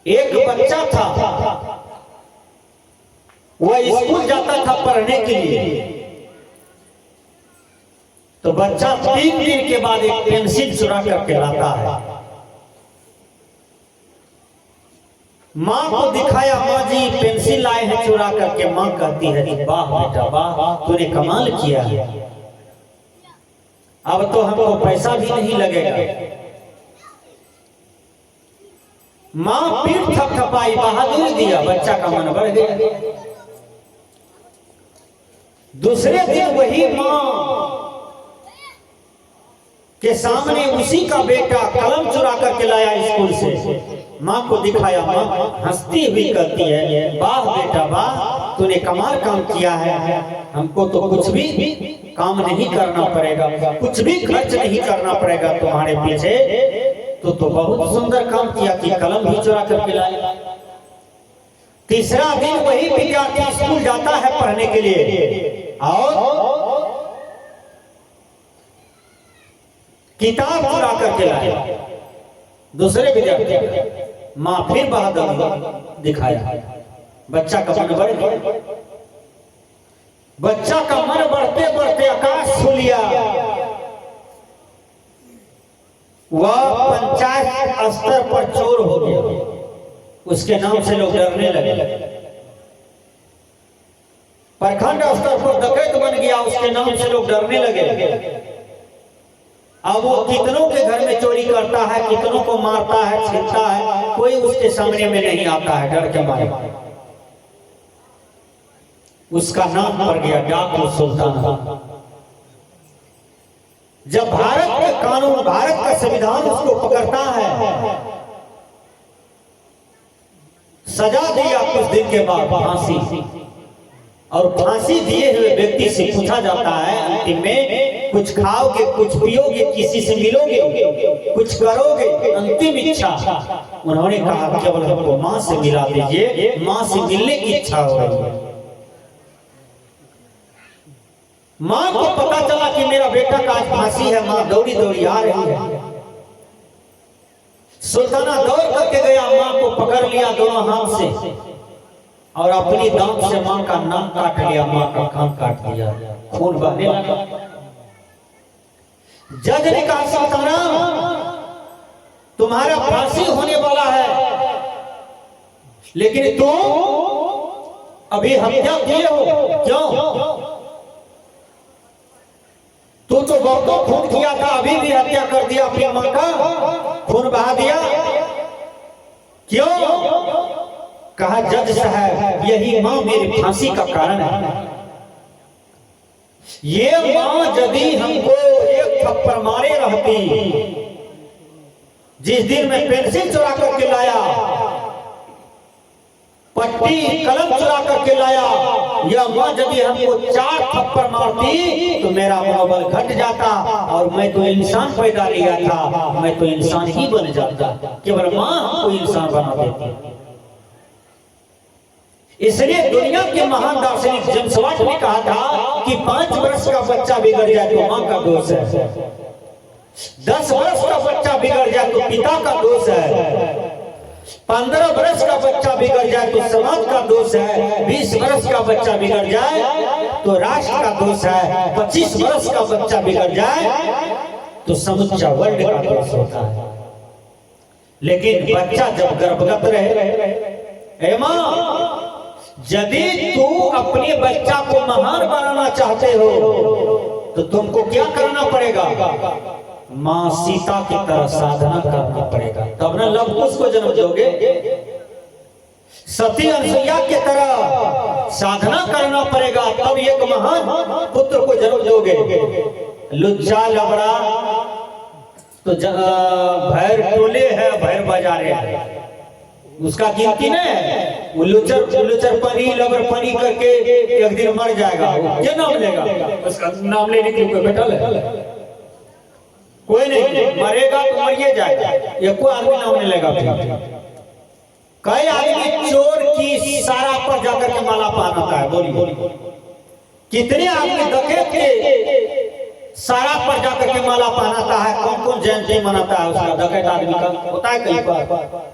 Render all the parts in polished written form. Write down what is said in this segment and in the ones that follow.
एक बच्चा था, वह स्कूल जाता था पढ़ने के लिए। तो बच्चा 3 दिन के बाद एक पेंसिल चुरा करके लाता है। माँ को दिखाया, माँ जी पेंसिल लाए हैं चुरा करके। माँ कहती है वाह बेटा वाह, तूने कमाल किया है, अब तो हमको पैसा भी नहीं लगेगा। माँ पीठ थपथपाई, बहादुरी दिया, बच्चा का मन बढ़ गया। दूसरे दिन वही माँ के सामने उसी का बेटा कलम चुरा करके लाया स्कूल से। माँ को दिखाया, माँ हंसती हुई कहती है वाह बेटा वाह, तूने कमाल काम किया है, हमको तो कुछ भी काम नहीं करना पड़ेगा, कुछ भी खर्च नहीं करना पड़ेगा तुम्हारे पीछे, तो बहुत सुंदर काम किया कि कलम भी चुरा करके लाया। तीसरा दिन वही विद्यार्थी स्कूल जाता है पढ़ने के लिए और किताब चुरा करके लाया। दूसरे विद्यार्थी, माँ फिर बहादुरी दिखाया, बच्चा का मन बढ़ गया। बच्चा का मन बढ़ते बढ़ते आकाश छू लिया। वह पंचायत स्तर पर चोर हो गया, उसके नाम से लोग डरने लगे। प्रखंड स्तर पर डकैत बन गया, उसके नाम से लोग डरने लगे। अब वो कितनों के घर में चोरी करता है, कितनों को मारता है, छीनता है, कोई उसके सामने में नहीं आता है डर के मारे। उसका नाम पड़ गया डाकू सुल्तान। जब भारत का कानून, भारत का संविधान उसको पकड़ता है, सजा दिया कुछ दिन के बाद फांसी। और फांसी दिए हुए व्यक्ति से पूछा जाता है अंतिम में, कुछ खाओगे, कुछ पियोगे, किसी से मिलोगे, कुछ करोगे, अंतिम इच्छा? उन्होंने कहा केवल हमको माँ से मिला दीजिए, माँ से मिलने की इच्छा हो रही है। माँ को पता चला कि मेरा बेटा का आज फांसी है, माँ दौड़ी दौड़ी आ रही है। सुल्ताना दौड़ करके गया, माँ को पकड़ लिया दोनों हाथ से और अपनी दांत से माँ का नाक काट लिया, माँ का कान काट दिया, खून बहने लगा। जज ने कहा सुल्ताना तुम्हारा फांसी होने वाला है, लेकिन तुम अभी हत्या किए हो, क्यों? तू तो बहुतों खून किया था, अभी भी हत्या कर दिया, अपनी माँ का खून बहा दिया, क्यों? कहा जज साहब यही माँ मेरी फांसी का कारण है। ये माँ यदि हमको एक थप्पड़ मारे रहती, जिस दिन मैं पेंसिल चुरा करके लाया, पट्टी कलम चुरा करके लाया, यह माँ यदि हमको 4 थप्पड़ मारती तो मेरा मनोबल घट जाता और मैं तो इंसान पैदा लिया था, मैं तो इंसान ही बन जाता। केवल माँ हमको इंसान बना देती। इसलिए दुनिया के महान दार्शनिक जेम्स वाट ने कहा था कि 5 वर्ष का बच्चा बिगड़ जाए तो माँ का दोष है, 10 वर्ष का बच्चा बिगड़ जाए तो पिता का दोष है, 15 वर्ष का बच्चा बिगड़ जाए तो समाज का दोष है, 20 वर्ष का बच्चा बिगड़ जाए तो राष्ट्र का दोष है, 25 वर्ष का बच्चा बिगड़ जाए तो समूचा वर्ल्ड का दोष होता है। लेकिन बच्चा जब गर्भगत रहे, माँ यदि तू अपने बच्चा को महान बनाना चाहते हो तो तुमको क्या करना पड़ेगा? माँ सीता की तरह साधना करना पड़ेगा, तब ना लव कुश को जन्म दोगे। सती अनसुईया की तरह साधना करना पड़ेगा, तब एक महान पुत्र को जन्म दोगे। लुच्चा लबड़ा तो भैर टोले है, भैर बाजारे है, उसका गिनती नहीं है। वो लुचर पनी लबर पनी करके एक दिन मर जाएगा, क्या नाम लेगा? उसका नाम लेने के लिए बैठा है कोई नहीं, मरेगा तो मरिए जाएगा, ये कोई आदमी नाम नहीं लेगा। कई आदमी चोर की सारा पर जाकर के माला पहनाता है, बोलिए कितने आदमी डकैत के सारा पर जाकर के माला पहनाता है? कौन कौन जयंती मनाता है उसका डकैत आदमी का? होता है कहीं पर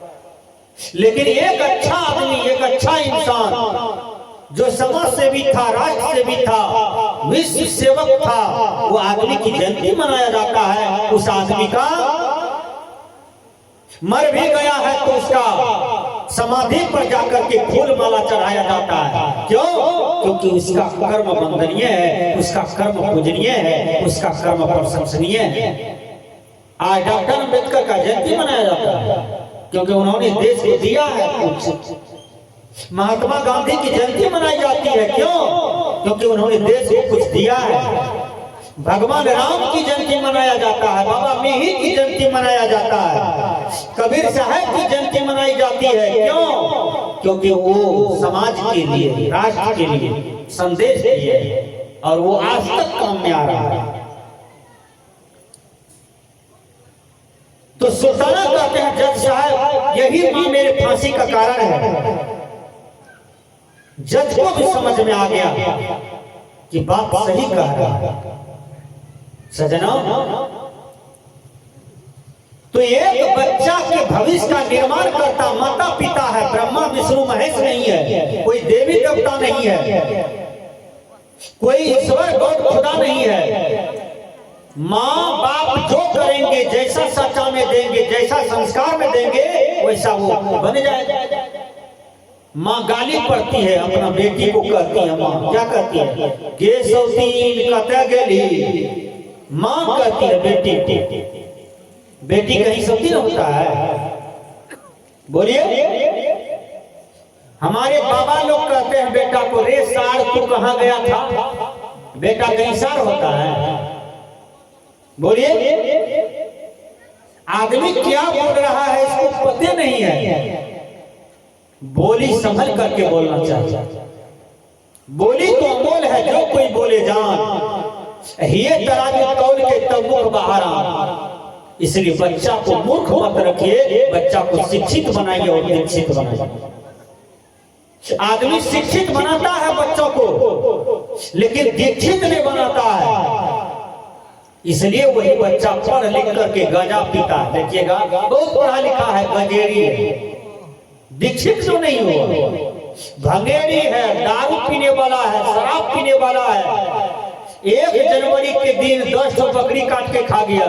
लेकिन एक अच्छा आदमी, एक अच्छा इंसान जो समाज से भी था, राष्ट्र से भी था, विश्व सेवक था, वो आदमी की जयंती मनाया जाता है। उस आदमी का मर भी गया है तो उसका समाधि पर जाकर के फूल माला चढ़ाया जाता है। क्यों? क्योंकि उसका कर्म वंदनीय है, उसका कर्म पूजनीय है, उसका कर्म प्रशंसनीय है। आज डॉक्टर अम्बेडकर का जयंती मनाया जाता है क्योंकि उन्होंने देश को दिया है कुछ। महात्मा गांधी की जयंती मनाई जाती है, क्यों? क्योंकि उन्होंने देश को कुछ दिया है। भगवान राम की जयंती मनाया जाता है, बाबा मेही की जयंती मनाया जाता है, कबीर साहब की जयंती मनाई जाती है। क्यों? क्योंकि वो समाज के लिए, राष्ट्र के लिए संदेश दिए और वो आज तक काम में आ रहा है। तो सुल्ताना कहते हैं जज साहब यही मां मेरे फांसी का कारण है। जज को भी समझ में आ गया कि बात सही कह रहा है। सजना, तो एक बच्चा के भविष्य का निर्माण करता माता पिता है, ब्रह्मा विष्णु महेश नहीं है, कोई देवी देवता नहीं है, कोई ईश्वर गॉड खुदा नहीं है। माँ बाप जो करेंगे, जैसा सच्चा में देंगे, जैसा संस्कार में देंगे, वैसा वो बन जाएगा। माँ गाली पड़ती है अपना बेटी को, कहती है माँ क्या कहती है, गे सौतीन कते गेली। माँ कहती है बेटी, बेटी कहीं सौतीन होता है? बोलिए। हमारे बाबा लोग कहते हैं बेटा को, रे सार तू कहाँ गया था? बेटा कहीं सार होता है? बोलिए। आदमी क्या बोल रहा है इसको पता नहीं है। बोली संभल करके बोलना चाहिए। बोली तो अमोल है, जो कोई बोले जान, ये तराजू तौल के तब मुख बाहर आ। इसलिए बच्चा को मूर्ख मत रखिए, बच्चा को शिक्षित बनाइए और दीक्षित बनाइए। आदमी शिक्षित बनाता है बच्चों को, लेकिन दीक्षित नहीं बनाता है। इसलिए वही बच्चा पढ़ लिख करके गंजा पीता है। देखिएगा बहुत पढ़ा लिखा है, गंजेरी है, दीक्षित जो नहीं हुआ, भंगेरी है, दारू पीने वाला है, शराब पीने वाला है। 1 जनवरी के दिन 10 बकरी काट के खा गया,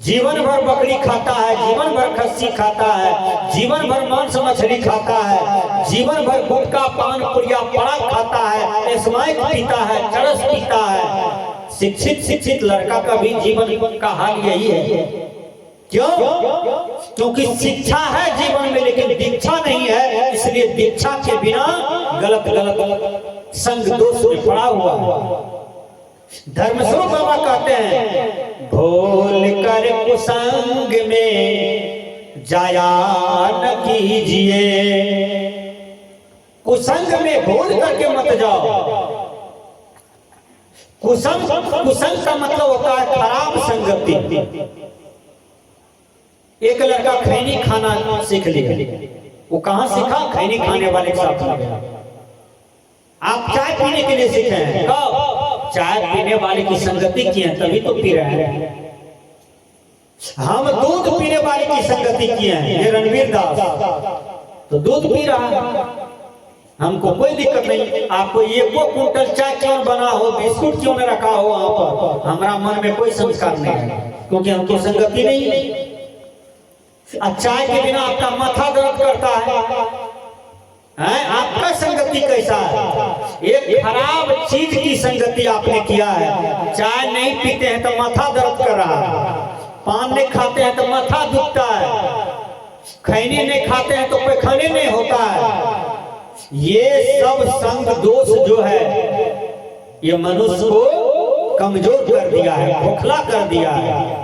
जीवन भर बकरी खाता है, जीवन भर खस्सी खाता है, जीवन भर मांस मछली खाता है, जीवन भर गुटखा पान पुड़िया पड़ा खाता है, स्माइक पीता है, चरस पीता है। शिक्षित लड़का का भी जीवन का हाल यही है। क्यों? क्योंकि शिक्षा है जीवन में, लेकिन दीक्षा नहीं है। इसलिए दीक्षा के बिना गलत संग दोष में पड़ा हुआ है। धर्मस्वरूप बाबा कहते हैं, भूल कर कुसंग में जाया न कीजिए। कुसंग में भूल करके मत जाओ। कुसंग का मतलब होता है खराब संगति। एक लड़का खैनी खाना सीख लिया, वो कहां सीखा? खैनी खाने वाले के साथ लग गया। आप चाय पीने के लिए सीखे हैं, कब? चाय पीने वाले की संगति की है तभी तो पी रहे हैं। हम दूध पीने वाले की संगति किए हैं, ये रणवीर दास तो दूध पी रहा है, हमको कोई दिक्कत नहीं। आपको 1 क्विंटल चाय क्यों बना हो, बिस्कुट क्यों न रखा हो वहां पर, हमारा मन में कोई संस्कार नहीं है, क्योंकि हमको संगति नहीं है। चाय के बिना आपका माथा दर्द करता है, आपका संगति कैसा है? एक खराब चीज की संगति आपने किया है। चाय नहीं पीते हैं तो माथा दर्द कर रहा है, पान नहीं खाते हैं तो माथा दुखता है, खैनी नहीं खाते हैं तो पैखाने नहीं होता है। ये सब संग दोष जो है, ये मनुष्य को कमजोर कर दिया है, खोखला कर दिया है।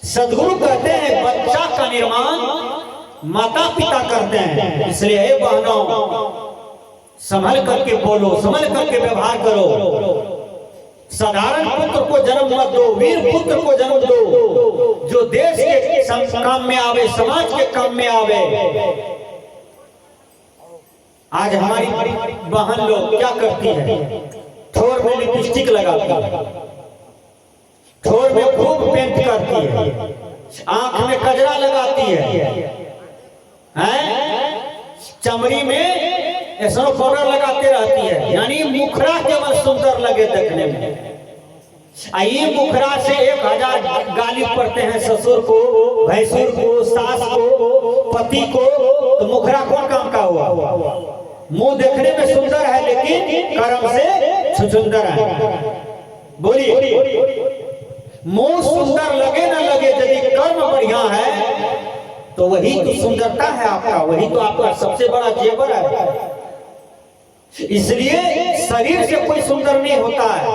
सदगुरु कहते हैं बच्चा का निर्माण माता पिता करते हैं। इसलिए हे बहनों, संभल करके बोलो, संभल करके व्यवहार करो। साधारण पुत्र को जन्म मत दो, वीर पुत्र को जन्म दो, जो देश के काम में आवे, समाज के काम में आवे। आज हमारी बहन लोग क्या करती है? ठोर में लिपस्टिक लगाती है, ठोर में खूब पेंट करती है, आंख में कजरा लगाती है, चमड़ी में स्नो पाउडर लगाते रहती है, यानी मुखरा केवल सुंदर लगे देखने में। ये मुखरा से 1000 गाली पड़ते हैं ससुर को, भैंसुर को, सास को, पति को, तो मुखरा कौन काम का हुआ? मुंह देखने में सुंदर है लेकिन कर्म से छुछुंदर है। बोलिए, मुंह सुंदर लगे ना लगे, यदि कर्म बढ़िया है तो वही तो सुंदरता है आपका, वही तो आपका सबसे बड़ा जेवर है। इसलिए शरीर से कोई सुंदर नहीं होता है,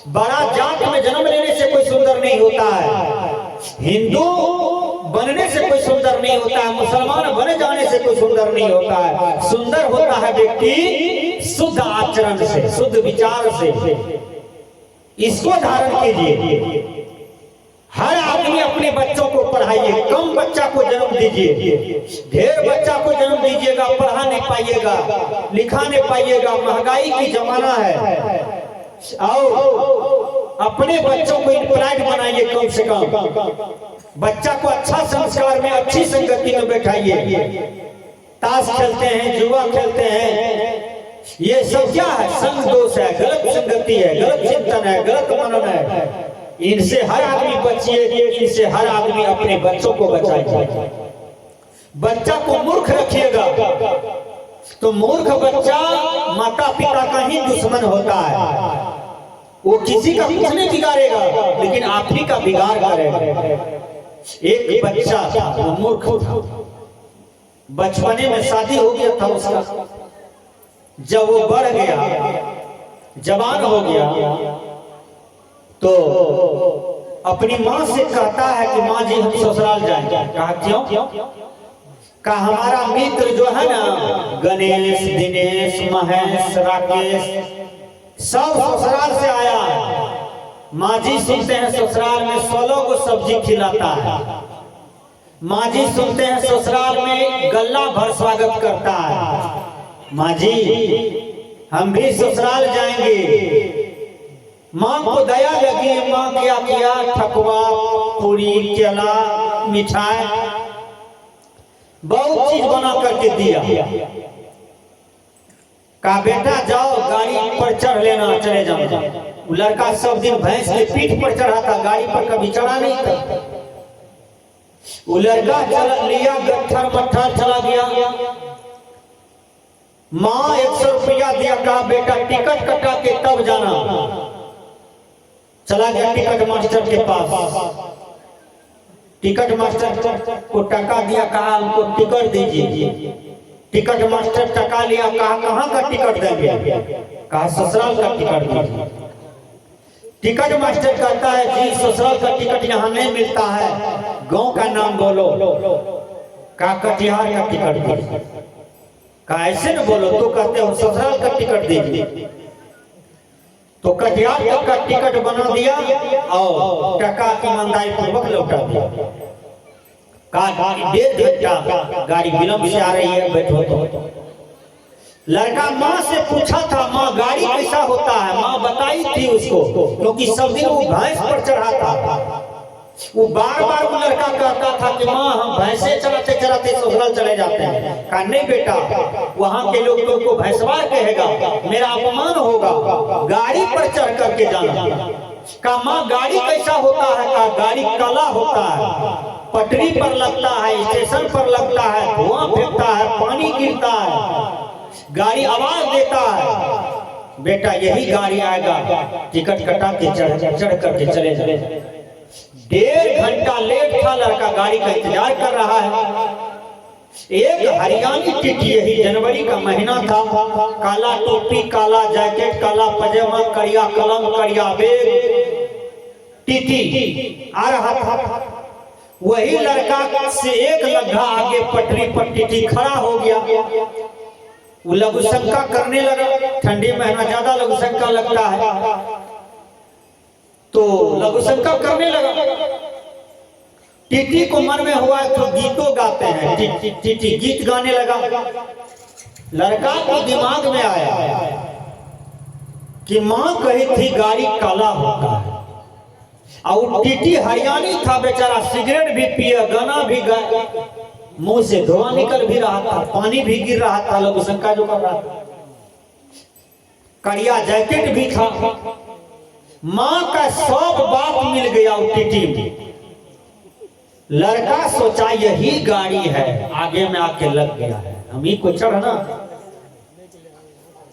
बड़ा जात में जन्म लेने से कोई सुंदर नहीं होता है, हिंदू बनने से कोई सुंदर नहीं होता है, मुसलमान बने जाने से कोई सुंदर नहीं होता है। सुंदर होता है व्यक्ति शुद्ध आचरण से, शुद्ध विचार से। इसको धारण कीजिए। हर आदमी अपने बच्चों को पढ़ाइए, कम बच्चा को जन्म दीजिए। ढेर बच्चा को जन्म दीजिएगा, पढ़ा नहीं पाइएगा, लिखा नहीं पाइएगा, महंगाई की जमाना है। और अपने बच्चों को इंप्लाइड बनाइए, कम से कम बच्चा को अच्छा संस्कार में, अच्छी संगति में बैठाइए। ताश खेलते हैं, जुआ खेलते हैं, ये सब क्या है? संग दोष है, गलत संगति है, गलत चिंतन है, गलत मनन है। इनसे हर आदमी बचिए, इनसे हर आदमी अपने बच्चों को बचाइए। बच्चा को मूर्ख रखिएगा तो मूर्ख बच्चा माता पिता का ही दुश्मन होता है। वो किसी का कुछ नहीं बिगाड़ेगा, लेकिन आप ही का बिगाड़ करेगा। एक बच्चा था, वो मूर्ख था, बचपने में शादी हो गया था उसका। जब वो बढ़ गया, जवान हो गया, तो अपनी माँ से कहता है कि माँ जी हम ससुराल जाएंगे। कहा क्यों? कहा हमारा मित्र जो है ना, गणेश, दिनेश, महेश, राकेश, सब ससुराल से आया है। माँ जी सुनते हैं ससुराल में 16 को सब्जी खिलाता है। माँ जी सुनते हैं ससुराल में गल्ला भर स्वागत करता है। माँ जी हम भी ससुराल जाएंगे। माँ को दया लगी, माँ क्या किया? ठकुआ, पूरी, केला, मिठाई, बहुत चीज बना करके दिया। कहा बेटा जाओ गाड़ी पर चढ़ लेना, चले जाओ। लड़का सब दिन भैंस के पीठ पर चढ़ा था, गाड़ी पर कभी चढ़ा नहीं था। वो लड़का चल लिया, गट्ठर मट्ठर चला गया। माँ 100 रुपया दिया, कहा बेटा टिकट कटा के तब जाना। चला गया टिकट मास्टर के पास। टिकट मास्टर को टका दिया, कहा हमको टिकट दीजिए। टिकट मास्टर टका लिया, कहा कहाँ का टिकट देंगे? कहा ससुराल का टिकट दीजिए। टिकट मास्टर कहता है जी ससुराल का टिकट यहाँ नहीं मिलता है, गांव का नाम बोलो। कहा कटिहार का टिकट दीजिए। कहा ऐसे न बोलो, तो कहते हो ससुराल का टिकट दीजिए। तो कटिहार तक का टिकट बना दिया और टका ईमानदारी पूर्वक लौटा दिया। कहा 1.5 घंटा गाड़ी विलंब से आ रही है, बैठो। तो लड़का माँ से पूछा था, माँ गाड़ी कैसा होता है? माँ बताई थी उसको, क्योंकि सब दिन वो भैंस पर चढ़ा था। वो बार बार वो लड़का कहता था कि माँ हम भैंसे चलाते चलाते ससुराल चले जाते हैं। कहा नहीं बेटा, वहाँ के लोग तुमको भैंसवार कहेगा, मेरा अपमान होगा, गाड़ी पर चढ़ करके जाना। कहा माँ गाड़ी कैसा होता है? कहा गाड़ी काला होता है, पटरी पर लगता है, स्टेशन पर लगता है, धुआं फेंकता है, पानी गिरता है, गाड़ी आवाज देता है। बेटा यही गाड़ी आएगा, टिकट कटा के चढ़ करके चले जाए। 1.5 घंटा लेट था लड़का, गाड़ी का इंतजार कर रहा है। एक हरियाणी टीटी, यही जनवरी का महीना था, काला टोपी, काला जैकेट, काला पजामा, करिया कलम, करिया बैग, टीटी आ रहा था। वही लड़का से एक लग्घा आगे पटरी पर टीटी खड़ा हो गया। वो लघुशंका करने लगा, ठंडी महीना ज्यादा लघुशंका लगता है, तो लघुशंका करने लगा। टीटी को मन में हुआ तो गीतों गाते हैं, टीटी गीत गाने लगा। लड़का को दिमाग में आया कि माँ कही थी गाड़ी काला होता है, और टीटी हरियाणी था बेचारा, सिगरेट भी पिए, गाना भी गाए, मुंह से धुआं निकल भी रहा था, पानी भी गिर रहा था, लघु शंका जो कर रहा था। कड़िया जैकेट भी था। मां का सब बात मिल गया टीटी में। लड़का सोचा यही गाड़ी है, आगे में आके लग गया है, हम ही को चढ़ना।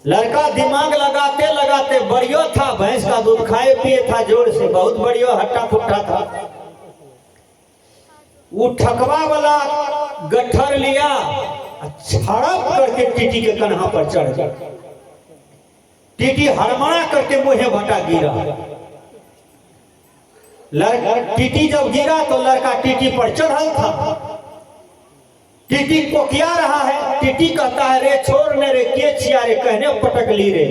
लड़का दिमाग लगाते लगाते बढ़िया था, भैंस का दूध खाए पिए था जोर से, बहुत बढ़िया हट्टा फुट्टा था। वो ठकवा वाला गट्ठर लिया, छड़प करके टीटी के कन्हा पर चढ़ गया। टीटी हड़मड़ा करके मुँहे भटा गिरा। टीटी जब गिरा तो लड़का टीटी पर चढ़ल था। टीटी को क्या रहा है, टीटी कहता है रे छोड़ने रे के छिया रे, कहने पटक ली रे।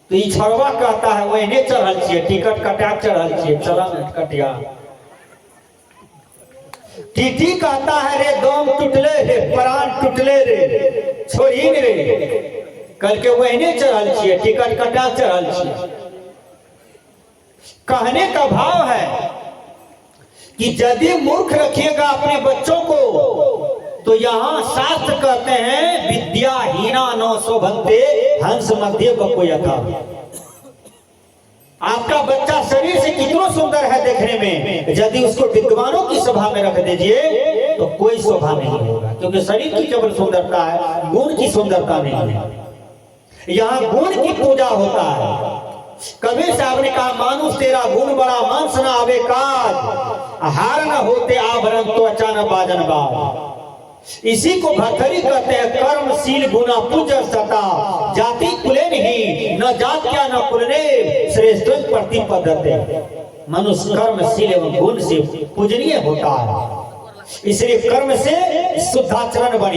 तो ये छड़वा कहता है वही चढ़ल छिए, टिकट कटा चढ़ल छिए, चला कटिया। टीटी कहता है रे दम टूटले रे, प्राण टूटले रे, छोड़ी रे, कल के वही चढ़ल छिए, टिकट कटा चढ़ल छिए। कहने का भाव है कि यदि मूर्ख रखिएगा अपने बच्चों को तो यहाँ शास्त्र कहते हैं विद्या हीना न शोभन्ते हंस मध्य बको यथा। आपका बच्चा शरीर से कितना सुंदर है देखने में, यदि उसको विद्वानों की सभा में रख दीजिए तो कोई शोभा नहीं होगा, क्योंकि शरीर की केवल सुंदरता है, गुण की सुंदरता नहीं है। यहाँ गुण की पूजा होता है। कबीर साहब ने कहा मानुष तेरा गुण बड़ा, मांस न आवे काज, हार न होते आभरण तो अचानक बाजन बाज। इसी को भरथरी कहते हैं कर्मशील गुना पूज्य सता, जाति कुले नहीं न जात क्या न कुलने, श्रेष्ठ प्रतिपद्धते। मनुष्य कर्मशील एवं गुण से पूजनीय होता है, इसलिए कर्म से शुद्धाचरण बनी।